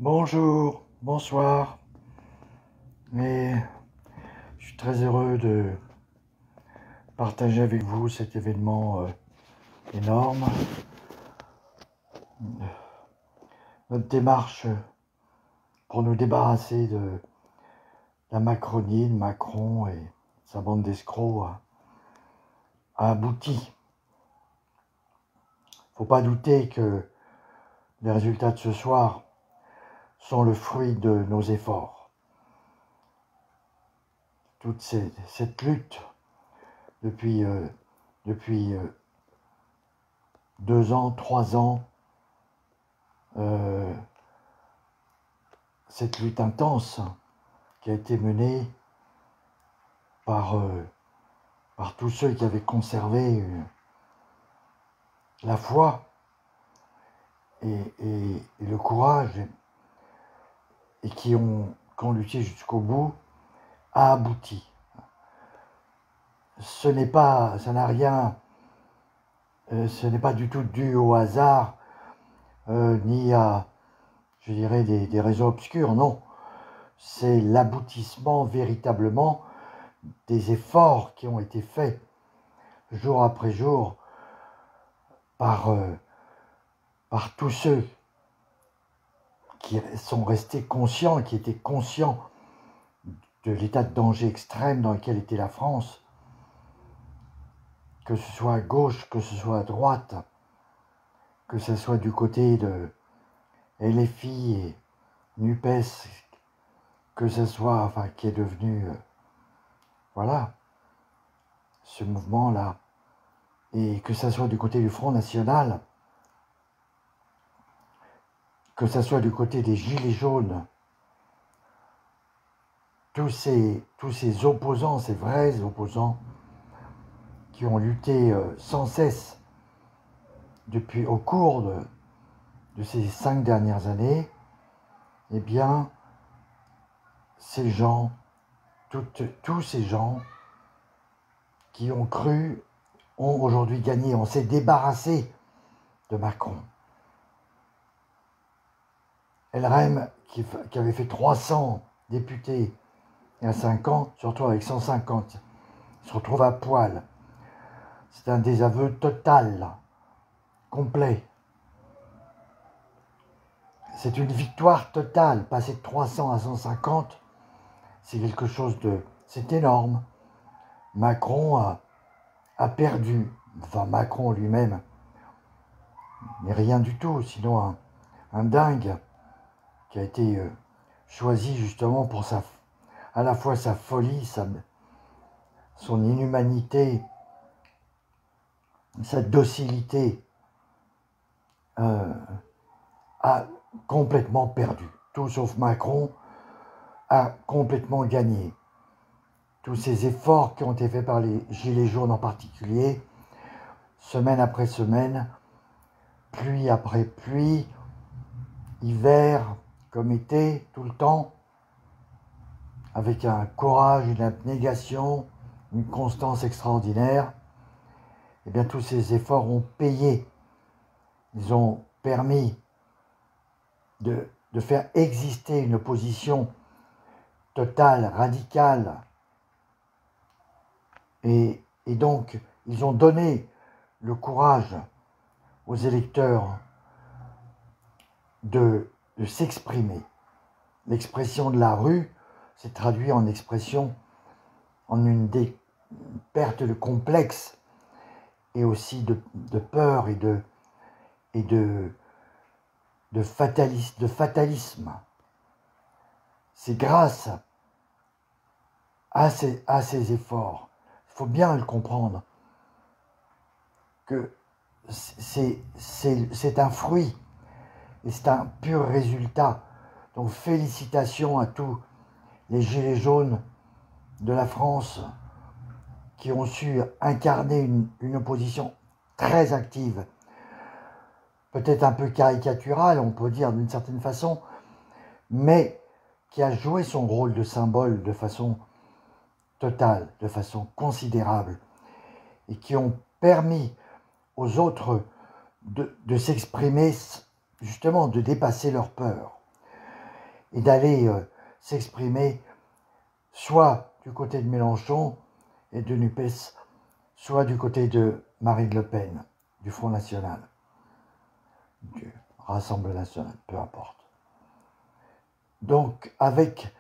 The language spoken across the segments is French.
Bonjour, bonsoir, mais je suis très heureux de partager avec vous cet événement énorme. Notre démarche pour nous débarrasser de la Macronie, de Macron et sa bande d'escrocs a abouti. Faut pas douter que les résultats de ce soir sont le fruit de nos efforts. Toute cette lutte depuis 2 ans, 3 ans, cette lutte intense qui a été menée par tous ceux qui avaient conservé la foi et le courage et qui ont lutté jusqu'au bout, a abouti. Ce n'est pas du tout dû au hasard, ni à, je dirais, des raisons obscures, non. C'est l'aboutissement véritablement des efforts qui ont été faits jour après jour par tous ceux qui sont restés conscients, qui étaient conscients de l'état de danger extrême dans lequel était la France, que ce soit à gauche, que ce soit à droite, que ce soit du côté de LFI et NUPES, que ce soit, enfin, qui est devenu, voilà, ce mouvement-là, et que ce soit du côté du Front National, que ce soit du côté des Gilets jaunes, tous ces opposants, ces vrais opposants, qui ont lutté sans cesse au cours de ces 5 dernières années, eh bien, ces gens, tous ces gens qui ont cru, ont aujourd'hui gagné. On s'est débarrassé de Macron. LREM, qui avait fait 300 députés il y a 5 ans, se retrouve avec 150. Il se retrouve à poil. C'est un désaveu total, complet. C'est une victoire totale. Passer de 300 à 150, c'est quelque chose de... C'est énorme. Macron a perdu. Enfin, Macron lui-même n'est rien du tout, sinon un dingue qui a été choisi justement pour à la fois sa folie, son inhumanité, sa docilité, a complètement perdu. Tout sauf Macron a complètement gagné. Tous ces efforts qui ont été faits par les Gilets jaunes en particulier, semaine après semaine, pluie après pluie, hiver comme été, tout le temps, avec un courage, une abnégation, une constance extraordinaire, eh bien tous ces efforts ont payé. Ils ont permis de faire exister une opposition totale, radicale, et donc ils ont donné le courage aux électeurs de s'exprimer. L'expression de la rue s'est traduite en expression, en une perte de complexe et aussi de peur et de fatalisme. C'est grâce à ces efforts, il faut bien le comprendre, que c'est un fruit et c'est un pur résultat. Donc félicitations à tous les Gilets jaunes de la France qui ont su incarner une opposition très active, peut-être un peu caricaturale, on peut dire d'une certaine façon, mais qui a joué son rôle de symbole de façon totale, de façon considérable, et qui ont permis aux autres de s'exprimer, justement, de dépasser leur peur. et d'aller s'exprimer soit du côté de Mélenchon et de NUPES, soit du côté de Marine Le Pen, du Front National, du Rassemblement National, peu importe. Donc, avec,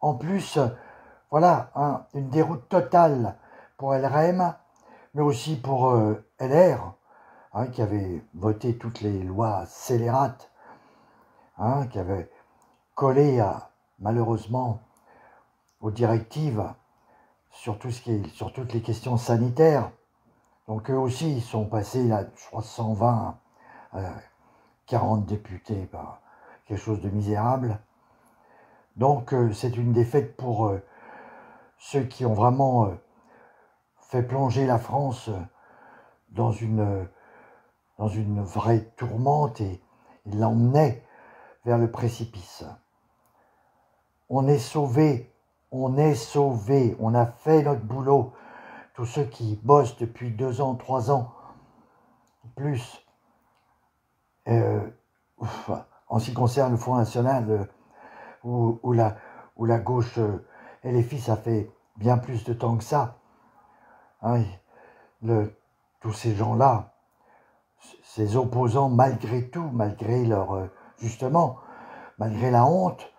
en plus, voilà, une déroute totale pour LRM, mais aussi pour LR, qui avait voté toutes les lois scélérates, qui avait collé malheureusement aux directives sur toutes les questions sanitaires. Donc eux aussi, ils sont passés là, je crois, 120 à 40 députés, quelque chose de misérable. Donc c'est une défaite pour ceux qui ont vraiment fait plonger la France dans une vraie tourmente et l'emmenaient vers le précipice. On est sauvés, on est sauvés, on a fait notre boulot. Tous ceux qui bossent depuis 2 ans, 3 ans, plus, en ce qui concerne le Front National, où la gauche LFI, ça fait bien plus de temps que ça. Tous ces gens-là, ces opposants, malgré tout, malgré leur, justement, malgré la honte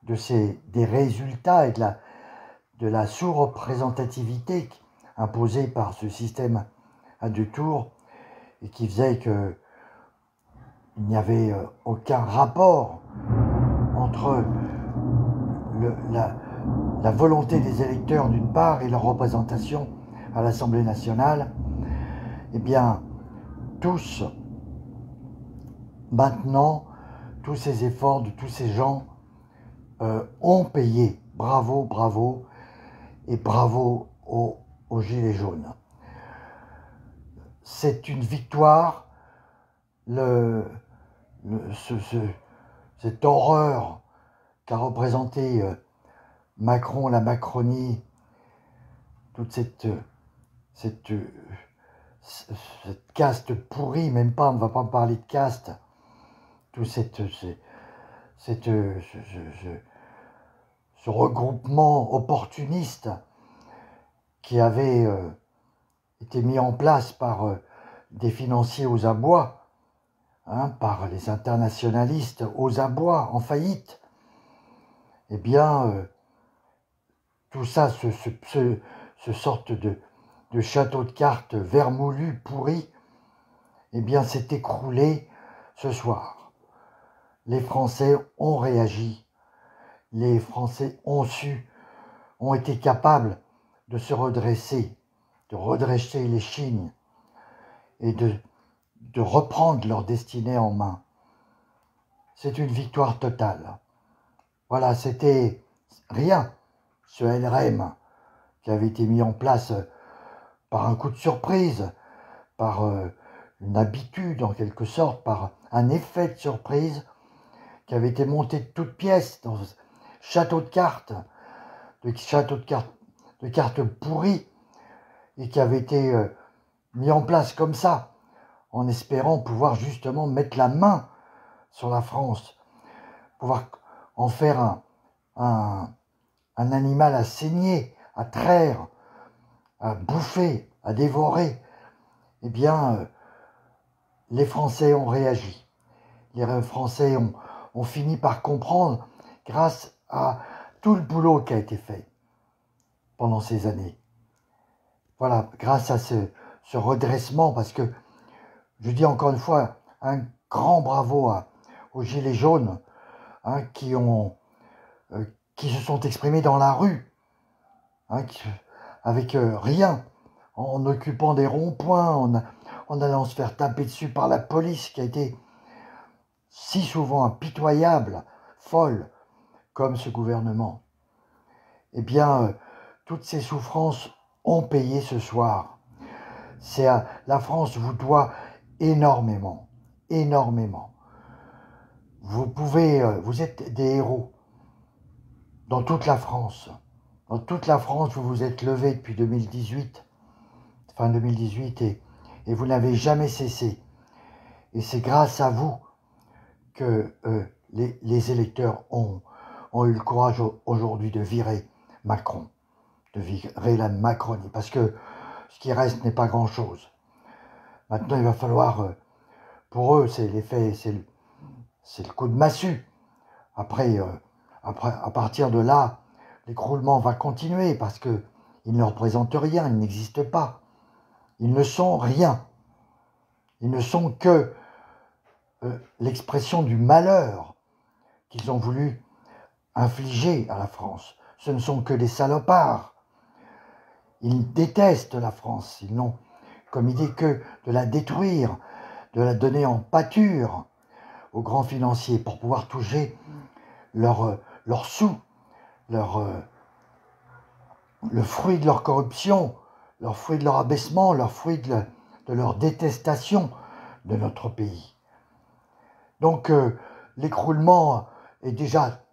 des résultats et de la sous-représentativité imposée par ce système à 2 tours, et qui faisait qu'il n'y avait aucun rapport entre la volonté des électeurs d'une part et leur représentation à l'Assemblée nationale. Eh bien, tous, maintenant, tous ces efforts de tous ces gens ont payé. Bravo, bravo, et bravo aux Gilets jaunes. C'est une victoire, cette horreur qu'a représenté Macron, la Macronie, toute cette caste pourrie, même pas, on ne va pas parler de caste, tout ce regroupement opportuniste qui avait été mis en place par des financiers aux abois, par les internationalistes aux abois, en faillite. Eh bien, tout ça, ce sorte de château de cartes vermoulu, pourri, eh bien, s'est écroulé ce soir. Les Français ont réagi, les Français ont été capables de se redresser, de redresser les chignes et de reprendre leur destinée en main. C'est une victoire totale. Voilà, c'était rien, ce LRM qui avait été mis en place par un coup de surprise, par une habitude en quelque sorte, par un effet de surprise qui avait été monté de toutes pièces dans ce château de cartes, de cartes pourries, et qui avait été mis en place comme ça, en espérant pouvoir justement mettre la main sur la France, pouvoir en faire un animal à saigner, à traire, à bouffer, à dévorer. Eh bien, les Français ont réagi. Les Français ont fini par comprendre, grâce à tout le boulot qui a été fait pendant ces années. Voilà, grâce à ce redressement, parce que, je dis encore une fois, un grand bravo aux Gilets jaunes, qui se sont exprimés dans la rue, avec rien, en occupant des ronds-points, en allant se faire taper dessus par la police, qui a été si souvent impitoyable, folle, comme ce gouvernement. Eh bien, toutes ces souffrances ont payé ce soir. La France vous doit énormément, énormément. Vous êtes des héros dans toute la France. Dans toute la France, vous vous êtes levés depuis 2018, fin 2018, et vous n'avez jamais cessé. Et c'est grâce à vous que les électeurs ont eu le courage aujourd'hui de virer Macron, de virer la Macronie, parce que ce qui reste n'est pas grand-chose. Maintenant, il va falloir, pour eux, c'est l'effet, c'est le coup de massue. Après, à partir de là, l'écroulement va continuer parce qu'ils ne représentent rien, ils n'existent pas. Ils ne sont rien. Ils ne sont que l'expression du malheur qu'ils ont voulu infliger à la France. Ce ne sont que des salopards. Ils détestent la France. Ils n'ont comme idée que de la détruire, de la donner en pâture aux grands financiers pour pouvoir toucher leurs sous, le fruit de leur corruption, le fruit de leur abaissement, le fruit de leur détestation de notre pays. Donc l'écroulement est déjà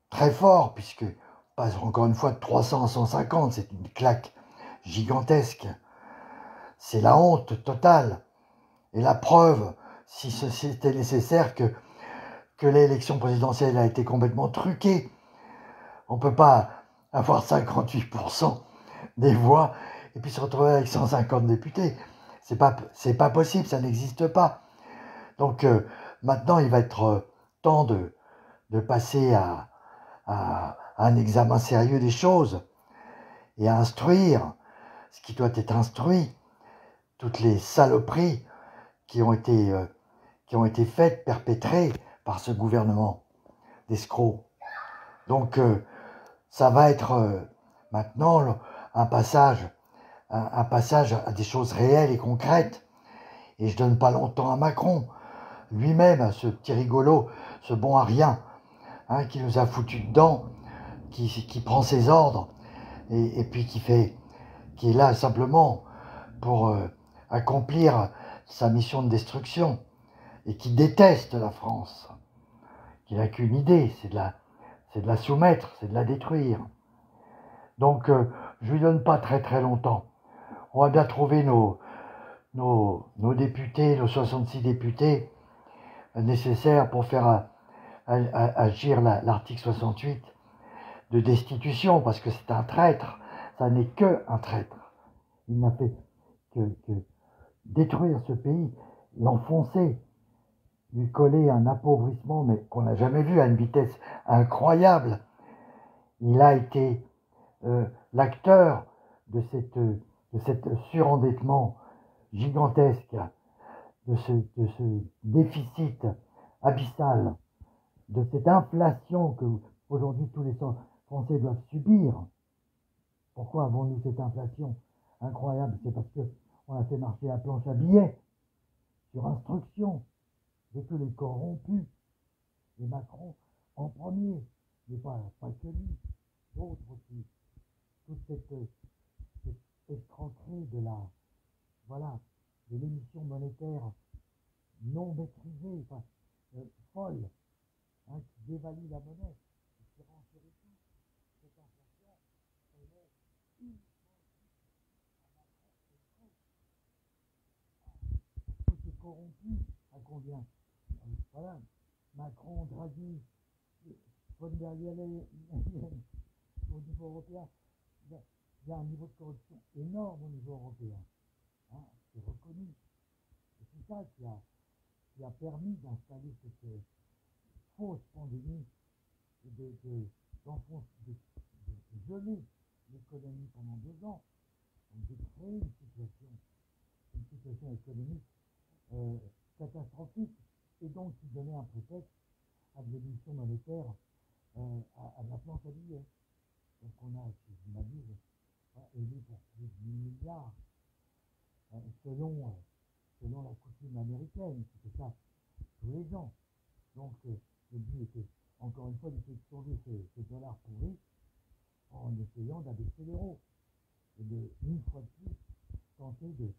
très fort, puisque on passe encore une fois de 300 à 150, c'est une claque gigantesque. C'est la honte totale. Et la preuve, si c'était nécessaire, que l'élection présidentielle a été complètement truquée. On ne peut pas avoir 58% des voix et puis se retrouver avec 150 députés. C'est pas possible, ça n'existe pas. Donc maintenant, il va être temps de passer à un examen sérieux des choses et à instruire ce qui doit être instruit, toutes les saloperies qui ont été faites, perpétrées par ce gouvernement d'escrocs. Donc ça va être maintenant un passage à des choses réelles et concrètes. Et je donne pas longtemps à Macron, lui-même, ce petit rigolo, ce bon à rien, hein, qui nous a foutu dedans, qui prend ses ordres, et puis qui est là simplement pour accomplir sa mission de destruction, et qui déteste la France, qui n'a qu'une idée, c'est de la soumettre, c'est de la détruire. Donc je lui donne pas très très longtemps. On va bien trouver nos députés, nos 66 députés nécessaires pour faire agir l'article 68 de destitution, parce que c'est un traître, ça n'est que un traître. Il n'a fait que détruire ce pays, l'enfoncer, lui coller un appauvrissement, mais qu'on n'a jamais vu à une vitesse incroyable. Il a été l'acteur de cet surendettement gigantesque, de ce déficit abyssal, de cette inflation que aujourd'hui tous les Français doivent subir. Pourquoi avons-nous cette inflation incroyable? C'est parce qu'on a fait marcher la planche à billets sur instruction de tous les corrompus, et Macron en premier, mais pas que lui, d'autres aussi. Toute cette escroquerie de l'émission monétaire non maîtrisée, folle, hein, qui dévalue la monnaie, qui renchérit tout. Cette inflation, elle est uniquement c'est corrompu à combien? Voilà, Macron, Draghi, von der Leyen, au niveau européen, il y a un niveau de corruption énorme au niveau européen. Hein, c'est reconnu. Et c'est ça qui a permis d'installer cette fausse pandémie et de geler l'économie pendant 2 ans. Donc de créer une situation économique catastrophique, et donc qui donnait un prétexte à de l'émission monétaire, à de la planche à billets. Donc on a, si je m'abuse, élu pour plus de 10 milliards, selon la coutume américaine, qui fait ça tous les ans. Donc le but était, encore une fois, d'essayer de sauver ces dollars pourris en essayant d'abaisser l'euro. Et une fois de plus, tenter de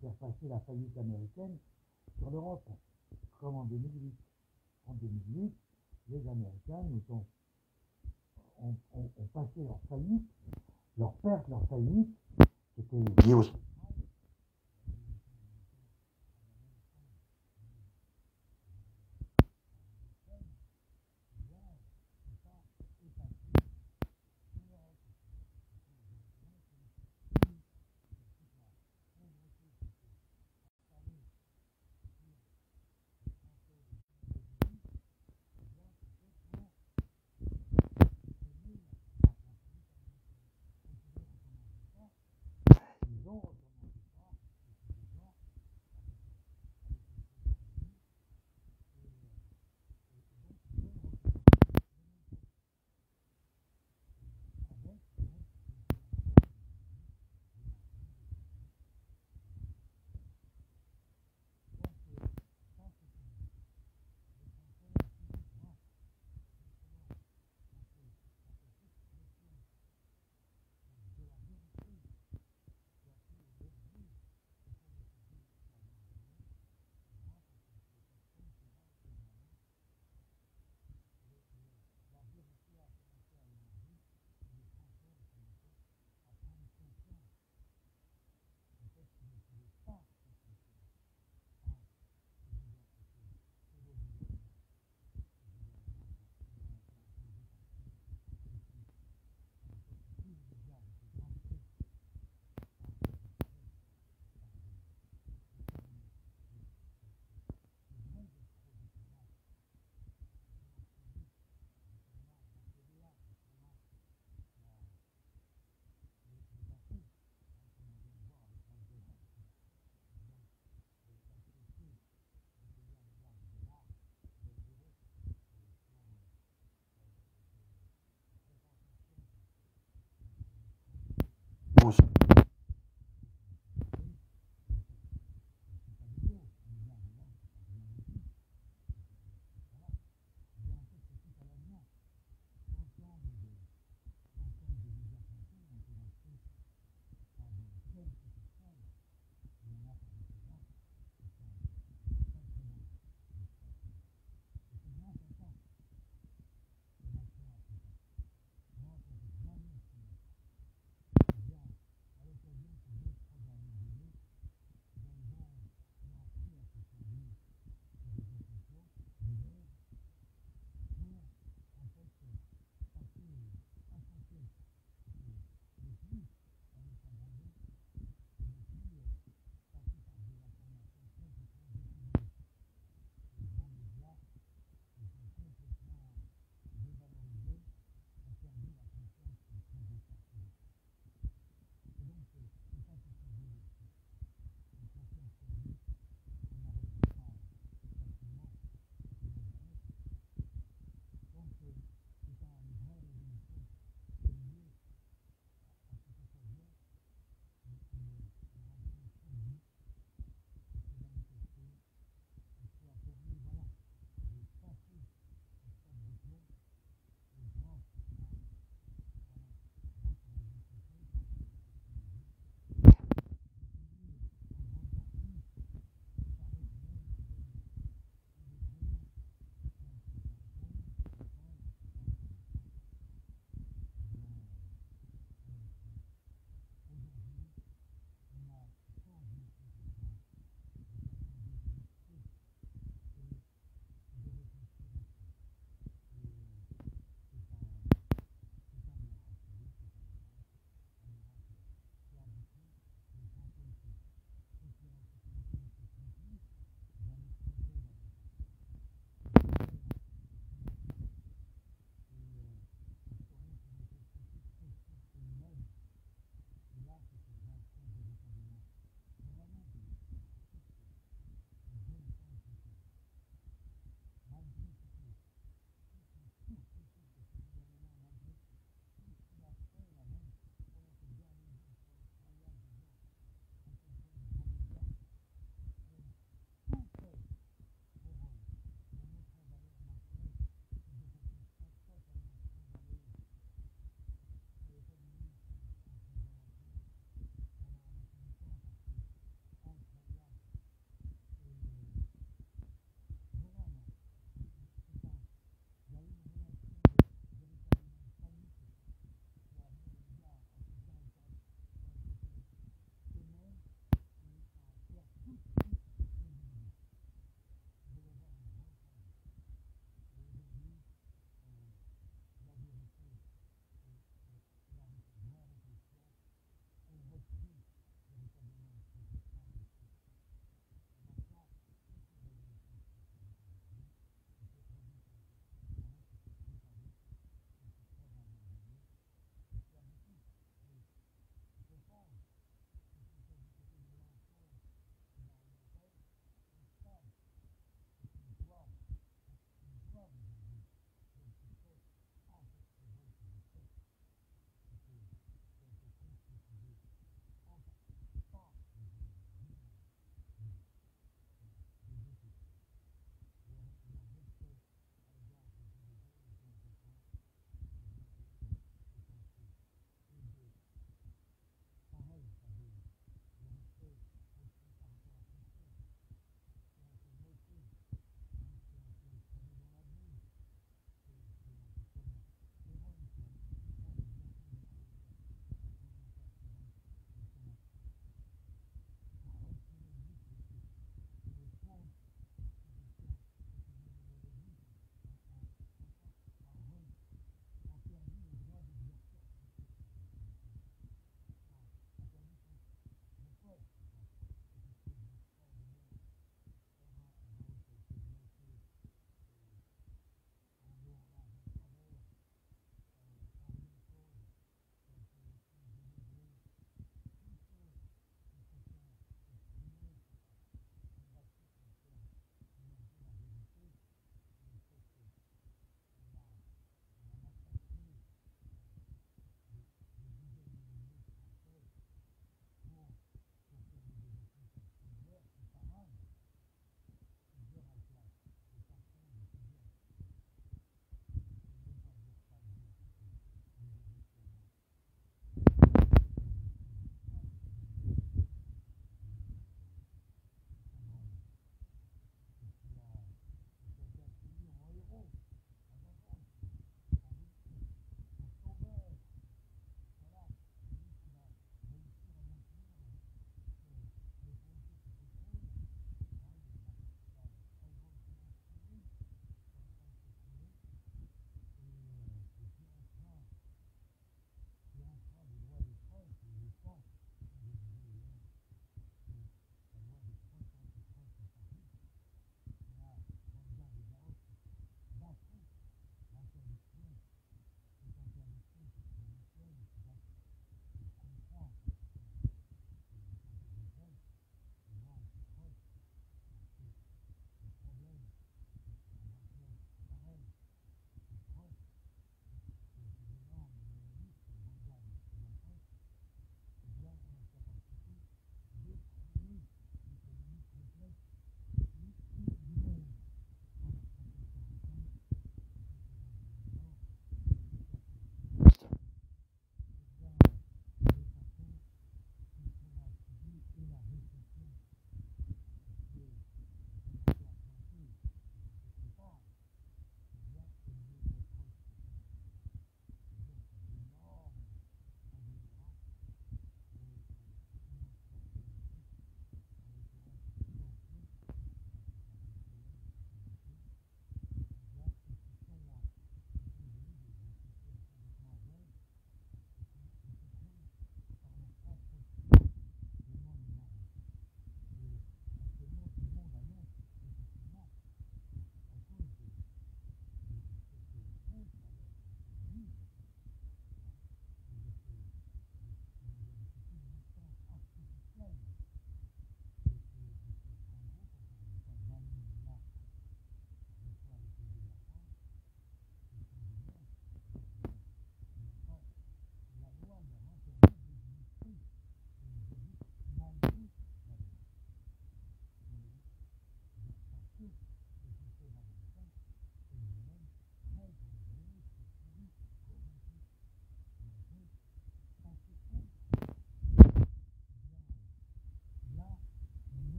faire passer la faillite américaine sur l'Europe, comme en 2008. En 2008, les Américains ont passé leur faillite, leur perte, leur faillite, qui était liée au... nouveau.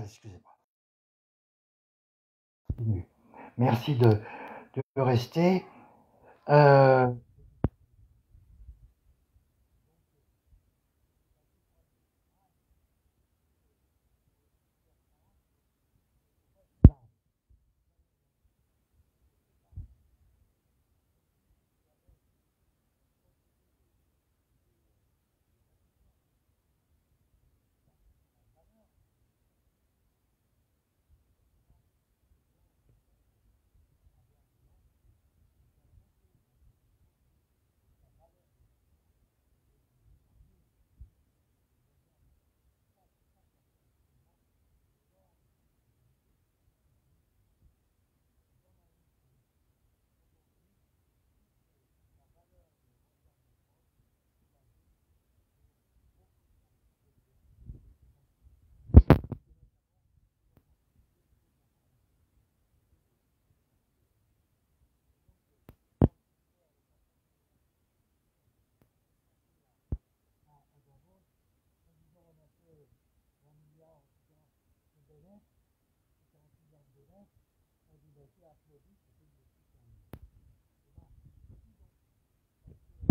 excusez-moi. Merci de rester.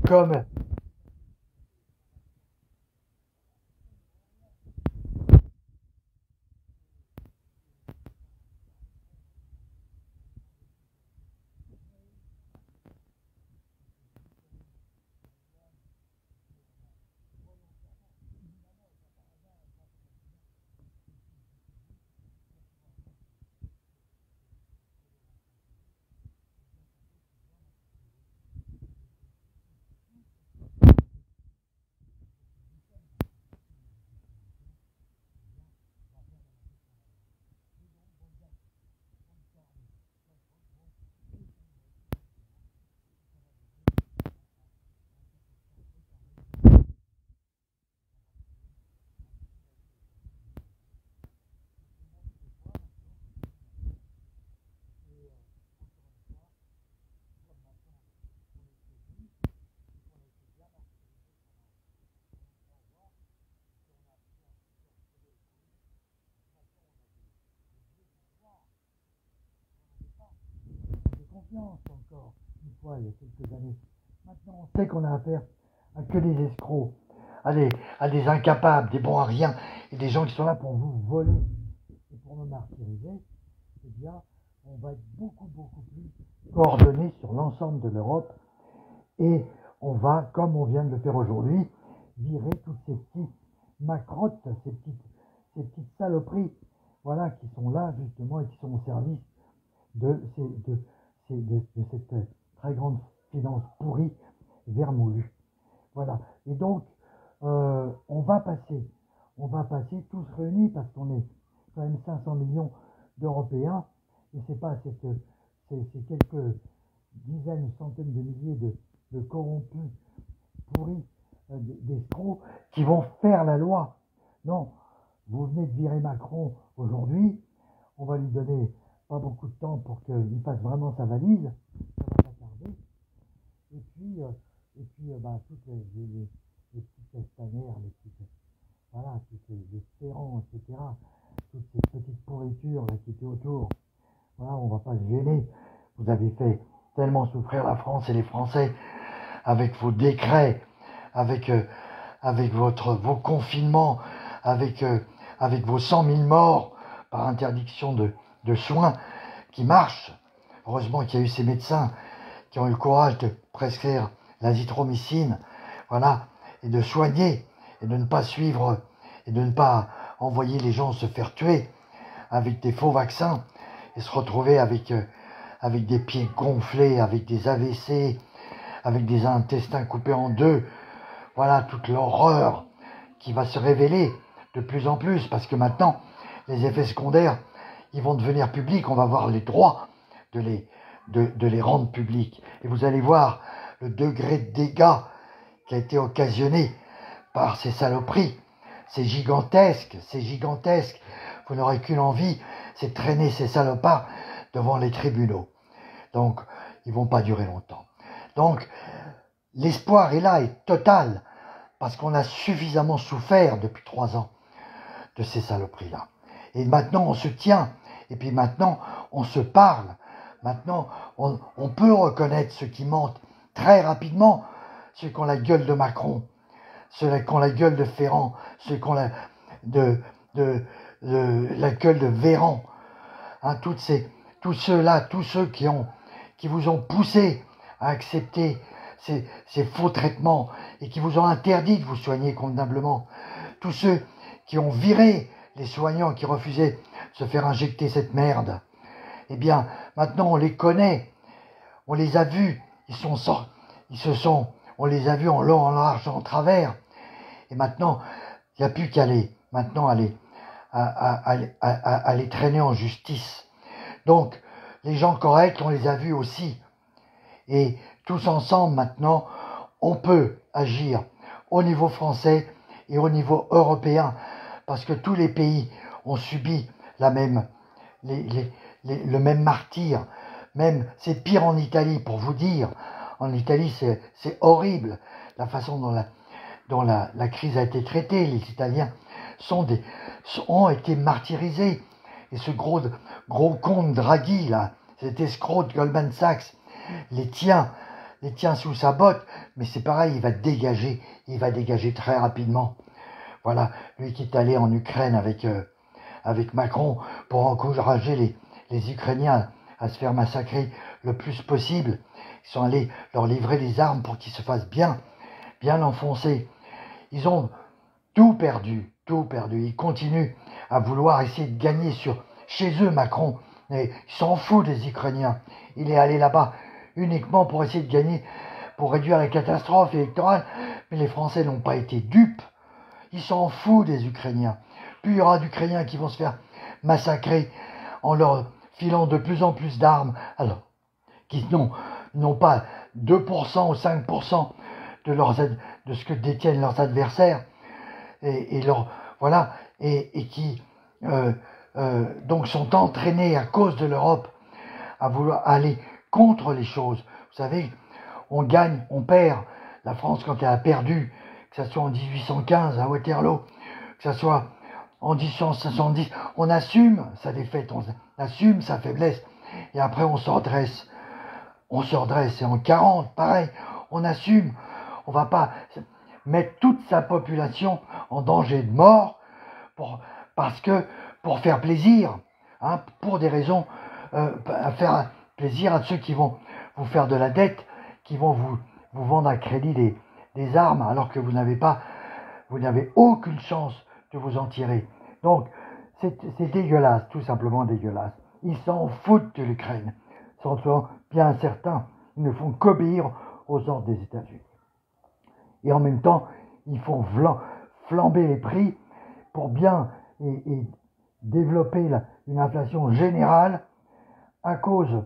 Comme confiance encore une fois il y a quelques années. Maintenant, on sait qu'on a affaire à que des escrocs, à des incapables, des bons à rien, et des gens qui sont là pour vous voler et pour nous martyriser. Eh bien, on va être beaucoup plus coordonnés sur l'ensemble de l'Europe et on va, comme on vient de le faire aujourd'hui, virer toutes ces petites macrottes, ces petites saloperies, voilà, qui sont là justement et qui sont au service de cette très grande finance pourrie, vermoulue. Voilà. Et donc, on va passer tous réunis parce qu'on est quand même 500 millions d'Européens et c'est pas ces quelques dizaines, centaines de milliers de corrompus, pourris, d'escrocs qui vont faire la loi. Non, vous venez de virer Macron aujourd'hui, on va lui donner pas beaucoup de temps pour qu'il fasse vraiment sa valise, ça va pas tarder. Et puis toutes les petites castanères, voilà, toutes les ferrants, etc., toutes ces petites pourritures là, qui étaient autour, voilà, on va pas se gêner. Vous avez fait tellement souffrir la France et les Français avec vos décrets, avec vos confinements, avec vos 100 000 morts par interdiction de soins qui marchent. Heureusement qu'il y a eu ces médecins qui ont eu le courage de prescrire l'azithromycine, voilà, et de soigner, et de ne pas suivre, et de ne pas envoyer les gens se faire tuer avec des faux vaccins, et se retrouver avec des pieds gonflés, avec des AVC, avec des intestins coupés en deux. Voilà toute l'horreur qui va se révéler de plus en plus, parce que maintenant, les effets secondaires, ils vont devenir publics, on va avoir les droits de les rendre publics. Et vous allez voir le degré de dégâts qui a été occasionné par ces saloperies. C'est gigantesque. Vous n'aurez qu'une envie, c'est de traîner ces salopards devant les tribunaux. Donc, ils vont pas durer longtemps. Donc, l'espoir est là, est total, parce qu'on a suffisamment souffert depuis 3 ans de ces saloperies-là. Et maintenant, on se tient. Et puis maintenant, on se parle. Maintenant, on peut reconnaître ceux qui mentent très rapidement, ceux qui ont la gueule de Macron, ceux qui ont la gueule de Ferrand, ceux qui ont la gueule de Véran. Hein, tous ceux-là, tous ceux qui vous ont poussé à accepter ces faux traitements et qui vous ont interdit de vous soigner convenablement. Tous ceux qui ont viré les soignants qui refusaient de se faire injecter cette merde. Eh bien, maintenant on les connaît, on les a vus, on les a vus en long, en large, en travers. Et maintenant, il n'y a plus qu'à les traîner en justice. Donc, les gens corrects, on les a vus aussi. Et tous ensemble, maintenant, on peut agir au niveau français et au niveau européen, parce que tous les pays ont subi le même martyre. Même, c'est pire en Italie, pour vous dire. En Italie, c'est horrible, la façon dont la crise a été traitée. Les Italiens ont été martyrisés. Et ce gros con Draghi, là, cet escroc de Goldman Sachs, les tient sous sa botte, mais c'est pareil, il va dégager très rapidement. Voilà, lui qui est allé en Ukraine avec Macron pour encourager les Ukrainiens à se faire massacrer le plus possible. Ils sont allés leur livrer des armes pour qu'ils se fassent bien enfoncer. Ils ont tout perdu. Ils continuent à vouloir essayer de gagner chez eux, Macron. Mais il s'en fout des Ukrainiens. Il est allé là-bas uniquement pour essayer de gagner, pour réduire la catastrophe électorale. Mais les Français n'ont pas été dupes. Ils s'en foutent des Ukrainiens. Plus il y aura d'Ukrainiens qui vont se faire massacrer en leur filant de plus en plus d'armes, alors qu'ils n'ont pas 2% ou 5% de ce que détiennent leurs adversaires, et qui donc sont entraînés à cause de l'Europe à vouloir aller contre les choses. Vous savez, on gagne, on perd. La France, quand elle a perdu, que ce soit en 1815 à Waterloo, que ce soit en 1870, on assume sa défaite, on assume sa faiblesse, et après on se redresse. Et en 40, pareil, on assume. On va pas mettre toute sa population en danger de mort pour faire plaisir, hein, pour des raisons, faire plaisir à ceux qui vont vous faire de la dette, qui vont vous vendre à crédit des armes, alors que vous n'avez aucune chance de vous en tirer. Donc, c'est dégueulasse, tout simplement dégueulasse. Ils s'en foutent de l'Ukraine. Ils sont bien certains. Ils ne font qu'obéir aux ordres des États-Unis. Et en même temps, ils font flamber les prix pour bien et développer une inflation générale à cause,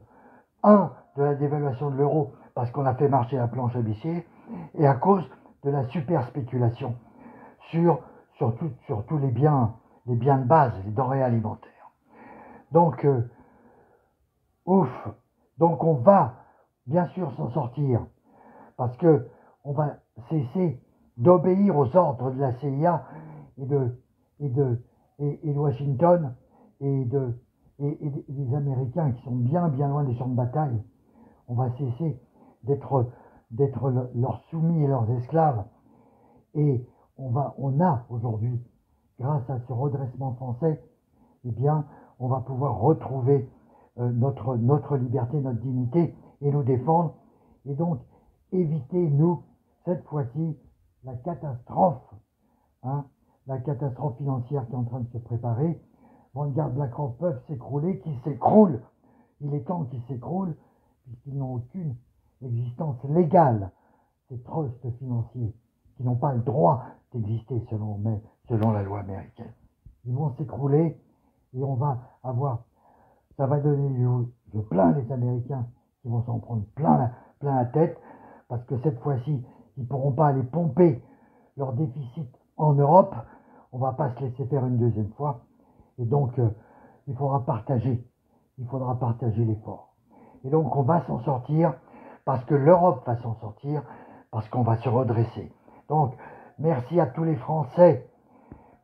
de la dévaluation de l'euro, parce qu'on a fait marcher la planche à baissier, et à cause de la super spéculation sur tous les biens de base, les denrées alimentaires. Donc, donc on va bien sûr s'en sortir, parce que on va cesser d'obéir aux ordres de la CIA et de Washington et des Américains qui sont bien loin des champs de bataille. On va cesser d'être leurs soumis et leurs esclaves. Et on a aujourd'hui, grâce à ce redressement français, eh bien, on va pouvoir retrouver notre liberté, notre dignité et nous défendre. Et donc, éviter, nous, cette fois-ci, la catastrophe, la catastrophe financière qui est en train de se préparer. Vanguard, BlackRock peuvent s'écrouler, qu'ils s'écroulent. Il est temps qu'ils s'écroulent, puisqu'ils n'ont aucune existence légale, ces trusts financiers, qui n'ont pas le droit d'exister selon la loi américaine. Ils vont s'écrouler et on va avoir, ça va donner lieu, je plains les Américains qui vont s'en prendre plein la tête, parce que cette fois-ci, ils ne pourront pas aller pomper leur déficit en Europe. On ne va pas se laisser faire une deuxième fois. Et donc, il faudra partager l'effort. Et donc, on va s'en sortir, parce que l'Europe va s'en sortir, parce qu'on va se redresser. Donc, merci à tous les Français.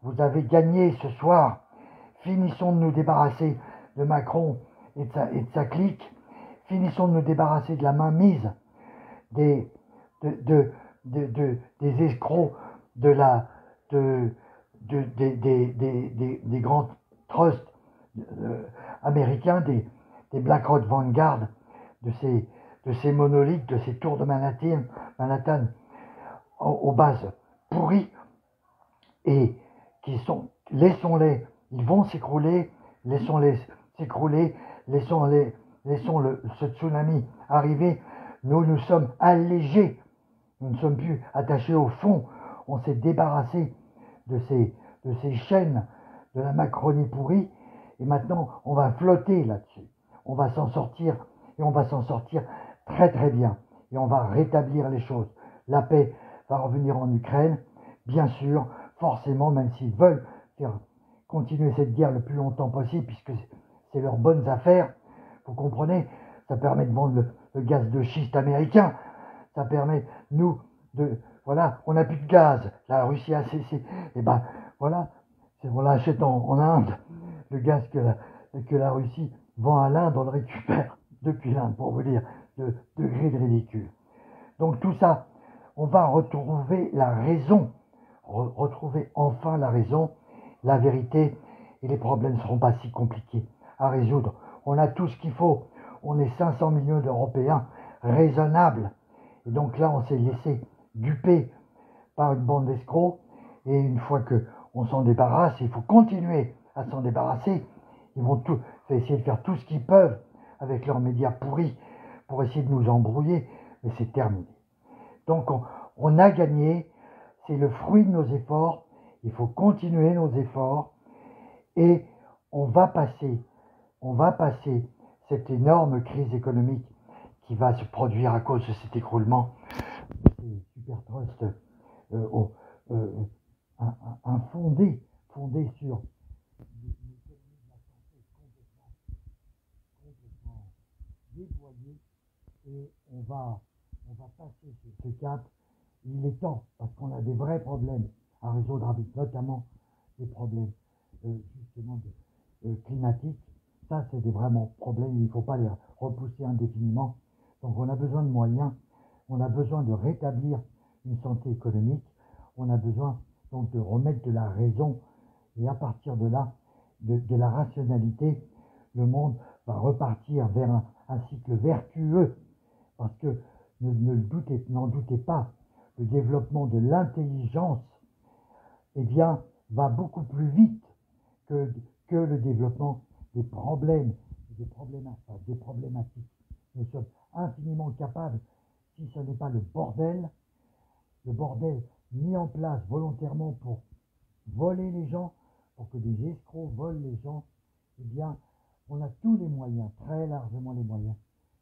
Vous avez gagné ce soir. Finissons de nous débarrasser de Macron et de sa clique. Finissons de nous débarrasser de la mainmise des escrocs des grands trusts américains, des BlackRock Vanguard, de ces monolithes, de ces tours de Manhattan aux bases pourries, et laissons-les, ils vont s'écrouler, laissons-les s'écrouler, laissons ce tsunami arriver. Nous sommes allégés, nous ne sommes plus attachés au fond, on s'est débarrassé de ces chaînes de la Macronie pourrie, et maintenant on va flotter là-dessus, on va s'en sortir, et on va s'en sortir très très bien, et on va rétablir les choses. La paix va revenir en Ukraine, bien sûr, forcément, même s'ils veulent faire continuer cette guerre le plus longtemps possible, puisque c'est leurs bonnes affaires, vous comprenez, ça permet de vendre le gaz de schiste américain, ça permet, voilà, on n'a plus de gaz, la Russie a cessé, et ben voilà, on l'achète en Inde, le gaz que la Russie vend à l'Inde, on le récupère depuis l'Inde, pour vous dire, de degré de ridicule. Donc tout ça, on va retrouver la raison, retrouver enfin la raison, la vérité, et les problèmes ne seront pas si compliqués à résoudre. On a tout ce qu'il faut, on est 500 millions d'Européens raisonnables, et donc là on s'est laissé duper par une bande d'escrocs, et une fois qu'on s'en débarrasse, il faut continuer à s'en débarrasser, ils vont essayer de faire tout ce qu'ils peuvent avec leurs médias pourris pour essayer de nous embrouiller, mais c'est terminé. Donc on a gagné, c'est le fruit de nos efforts, il faut continuer nos efforts, et on va passer cette énorme crise économique qui va se produire à cause de cet écroulement de ces super trusts fondés sur complètement dévoyé, et on va passer ce cap. Il est temps, parce qu'on a des vrais problèmes à résoudre, avec notamment des problèmes justement climatiques. Ça, c'est des vraiment problèmes, il ne faut pas les repousser indéfiniment. Donc on a besoin de moyens, on a besoin de rétablir une santé économique, on a besoin donc de remettre de la raison, et à partir de là, de la rationalité, le monde va repartir vers un cycle vertueux, parce que n'en doutez pas, le développement de l'intelligence, eh bien, va beaucoup plus vite que le développement des problèmes, des problématiques. Nous sommes infiniment capables, si ce n'est pas le bordel mis en place volontairement pour voler les gens, pour que des escrocs volent les gens, eh bien, on a tous les moyens, très largement les moyens,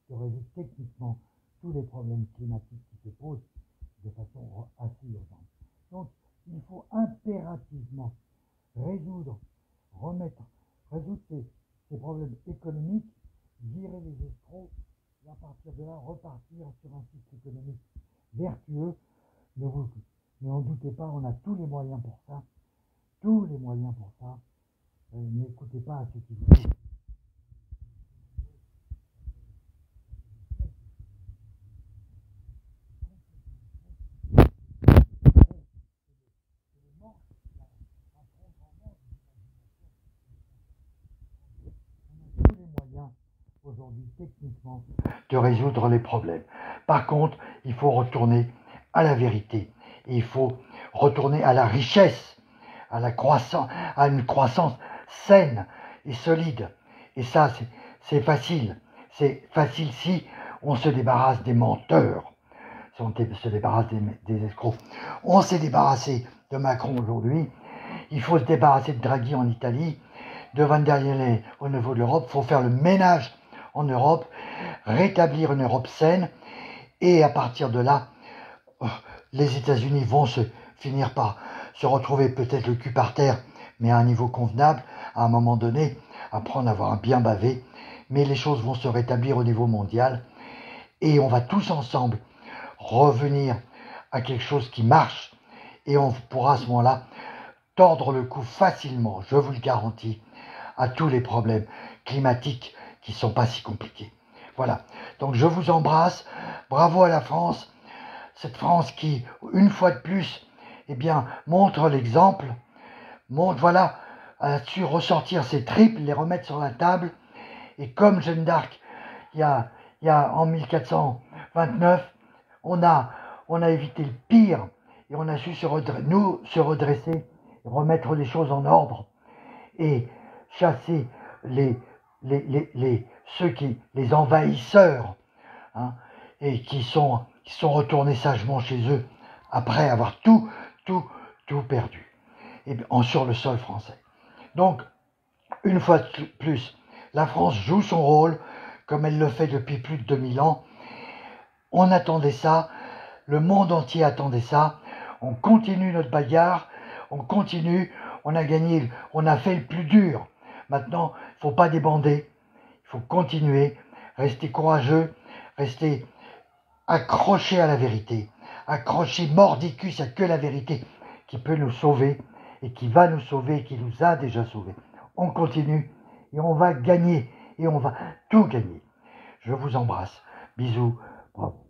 de résoudre techniquement tous les problèmes climatiques qui se posent de façon assez urgente. Donc, il faut impérativement résoudre ces problèmes économiques, virer les escrocs, et à partir de là, repartir sur un cycle économique vertueux. N'en doutez pas, on a tous les moyens pour ça. Tous les moyens pour ça. N'écoutez pas à ceux qui vous disent. Aujourd'hui techniquement de résoudre les problèmes. Par contre, il faut retourner à la vérité. Et il faut retourner à la richesse, à une croissance saine et solide. Et ça, c'est facile. C'est facile si on se débarrasse des menteurs, si on se débarrasse des escrocs. On s'est débarrassé de Macron aujourd'hui. Il faut se débarrasser de Draghi en Italie, de Van der Leyen au niveau de l'Europe. Il faut faire le ménage en Europe, rétablir une Europe saine, et à partir de là, les États-Unis vont finir par se retrouver peut-être le cul par terre, mais à un niveau convenable, à un moment donné, après en avoir bien bavé, mais les choses vont se rétablir au niveau mondial, et on va tous ensemble revenir à quelque chose qui marche, et on pourra à ce moment-là tordre le cou facilement, je vous le garantis, à tous les problèmes climatiques qui ne sont pas si compliqués. Voilà, donc je vous embrasse, bravo à la France, cette France qui, une fois de plus, eh bien, montre l'exemple, montre, voilà, a su ressortir ses tripes, les remettre sur la table, et comme Jeanne d'Arc, il y a en 1429, on a évité le pire, et on a su se redresser, remettre les choses en ordre, et chasser les envahisseurs, hein, et qui sont retournés sagement chez eux après avoir tout perdu et sur le sol français. Donc, une fois de plus, la France joue son rôle comme elle le fait depuis plus de 2000 ans. On attendait ça, le monde entier attendait ça. On continue notre bagarre, on continue, on a gagné, on a fait le plus dur. Maintenant, il ne faut pas débander, il faut continuer, rester courageux, rester accroché à la vérité, accroché mordicus à que la vérité qui peut nous sauver et qui va nous sauver et qui nous a déjà sauvés. On continue et on va gagner et on va tout gagner. Je vous embrasse. Bisous. Bravo.